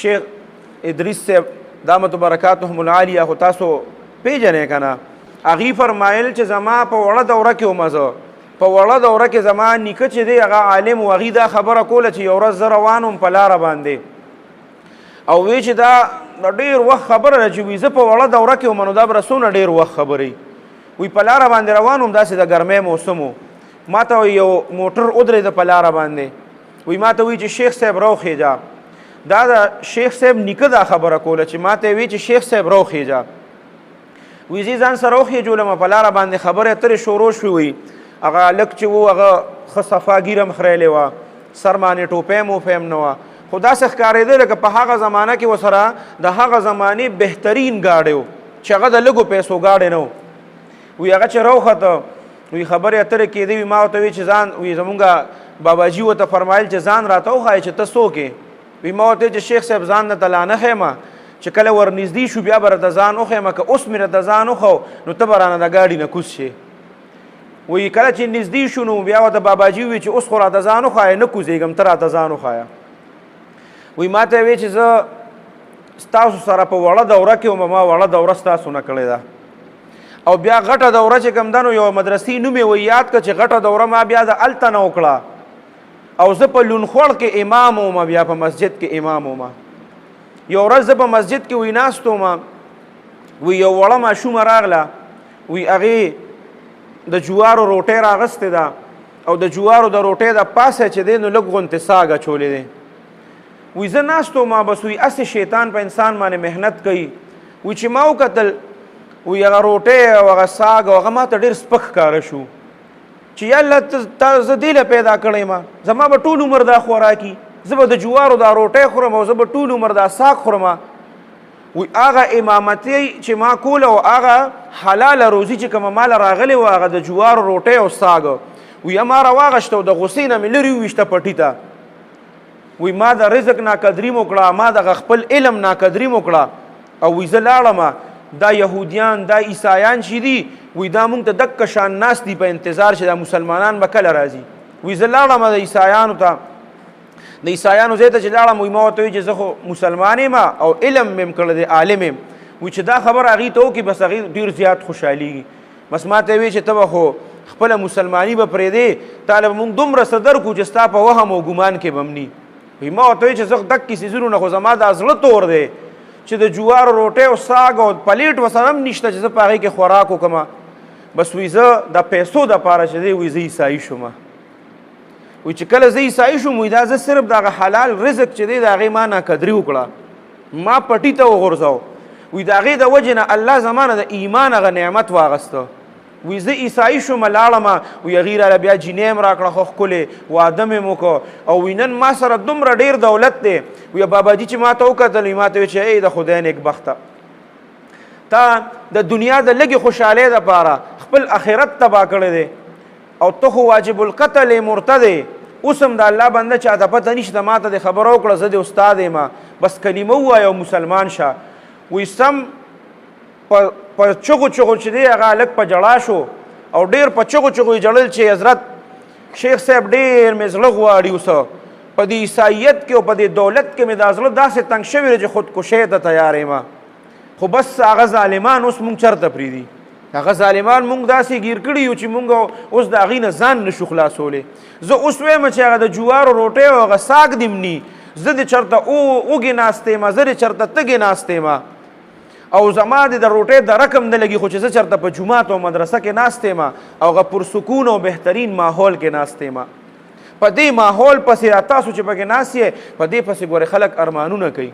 شیخ ادریس صاحب دامت برکاتهم العالیه خو تاسو پیژنې که نه هغې فرمایل چې زما په وړه دوره کې وم زه په وړه دوره کې زما نیکه چې دی هغه عالم و هغې دا خبره کوله چې یو ورځ زه روان وم په لاره باندې او وی چې دا د ډېر وخت خبره ده چې وي زه په وړه دوره کې وم نو دا به څونه ډېر وخت خبرې وی په لاره باندې روان وم داسې د ګرمۍ موسم و ما ته یو موټر ودرېده په لاره باندې وی ما ته وی چې شیخ صاحب راوخېږه دا د شیخ صاحب نیکه دا خبره کوله چې ما ته وی چې شیخ صاحب راوخېږه وی زه ځان سره وخېجولم په لاره باندې خبرې اترې شروع شوې وي هغه هلک چې و هغه ښه صفا ږیره م خریلې وه سر باندې ټوپۍ موپۍ م نه وه خو داسې ښکارېده لکه په هغه زمانه کې ورسره د هغه زمانې بهترین ګاډی و چې هغه د لږو پیسو ګاډی نه و وی هغه چې راوخته وی خبرې اترې کېدې وي ما ورته وی چې ځان وی زمونږ باباجي ورته فرمایل چې ځان راته وښایې چې ته څوک یې وی ما ورته چې شیخ صاحب ځان نه ته لا نه ښیمه چې کله ور نږدې شو بیا به راته ځان وښیمه که اوس مې راته ځان وښو نو ته به رانه د ګاډي نه کوز شې وی کله چې نږدې شو نو بیا ورته باباجي وی چې اوس خو راته ځان وښایه نه کوزېږم ته راته ځان وښایه وی ما ته وی چې زه ستاسو سره په وړه دوره کې وم ما وړه دوره ستاسو نه کړې ده او بیا غټه دوره چې کوم ده نو یوه مدرسې نوم یې وی یاد کړه چې غټه دوره ما بیا د هلته نه وکړه او زه په لونخوړ کې امام وم بیا په مسجد کې امام وم یو ورځ زه په مسجد کې وی ناست وم وی یو وړه ماشومه راغله وی هغې د جوارو روټۍ راغستې ده او د جوارو د روټۍ د پاسه چې دی نو لږ غوندې ساګ اچولې دی وی زه ناست وم بس وی هسې شیطان په انسان باندې محنت کوي وی چې ما وکتل وی هغه روټۍ او هغه ساګ او هغه ما ته ډېر سپک ښکاره شو چې یا الله تا زه دې له پیدا کړی ما زما به ټول عمر دا خوراکي زه به د جوارو دا روټۍ خورم او زه به ټول عمر دا ساګ خورم وی هغه امامتۍ چې ما کوله او هغه حلاله روزي چې کومه ماله راغلې وه هغه د جوارو روټۍ او ساګ وی ما راواغشته او د غصې نه مې لرې وویشته پټي ته وی ما د رزق ناقدري م وکړه ما دغه خپل علم ناقدري م وکړه او وی زه لاړم دا یهودیان دا عیسایان چې دي وی دا مونږ ته دکه شان ناست دي په انتظار چې دا مسلمانان به کله راځي وی زه لاړم د عیسایانو ته د عیسایانو ځای ته چې لاړم وی ما ورته وی چې زه خو مسلمان یم او علم مې م کړی دی عالم یم وی چې دا خبر هغې ته وکړي بس هغې ډېر زیات خوشحالېږي بس ما ته وی چې ته به خو خپله مسلماني به پرېږدې تاله به مونږ دومره څه درکړو چې ستا په وهم او ګمان کې به م ني وی ما ورته وی چې زه دکې څیزونو نه خو زما دا زړه تور دی چې د جوارو روټۍ او ساګ او پلیټ ورسره هم نشته چې زه په هغې کې خوراک وکړم بس وی زه د پیسو دپاره چې دی وی زه عیسایي شوم وی چې کله زه عیسایي شوم وی دا زه صرف دغه حلال رزق چې دی د هغې ما ناقدري وکړه ما پټي ته وغورځو وی د هغې د وجې نه الله زما نه د ایمان هغه نعمت واغسته وی زه عیسایي شوم لاړم وی هغې راله بیا جینۍ م راکړه ښه ښکلې واده مې م وکړه او وی نن ما سره دومره ډېر دولت دی وی باباجي چې ما ته وکتل وی ما ته وی چې ای د خدای نیکبخته تا د دنیا د لږې خوشحالۍ دپاره خپل آخرت تباه کړی دی او ته خو واجب القتل مرتد اوس هم د الله بنده چاته پته نشته ما ته د خبره وکړه زه د استاد یم بس کلمه ووایه او مسلمان شه وی سم په چغو چغو چې دی هغه هلک په جړا شو او ډېر په چغو چغو یې جړل چې حضرت شیخ صاحب ډېر مې زړه غواړي اوسه په دې عیسایت کې او په دې دولت کې مې دا زړه داسې تنګ شوی دی چې خودکشۍ ته تیار یم خو بس هغه ظالمان اوس مونږ چرته پرېږدي هغه ظالمان مونږ داسې ګیر کړي یو چې مونږ اوس د هغې نه ځان نشو خلاصولی زه اوس وایم چې هغه د جوارو روټۍ او هغه ساګ دې م ني زه دې چېرته اوږې ناست یم زه دې چېرته تږې ناست یم او زما د روټۍ د رقم نه لګي خو چې زه چېرته په جومات او مدرسه کې ناست یم او هغه پرسکون او بهترین ماحول کې ناست یم په دې ماحول پسې تاسو چې پکې ناست یې په دې پسې ګورې خلک ارمانونه کوي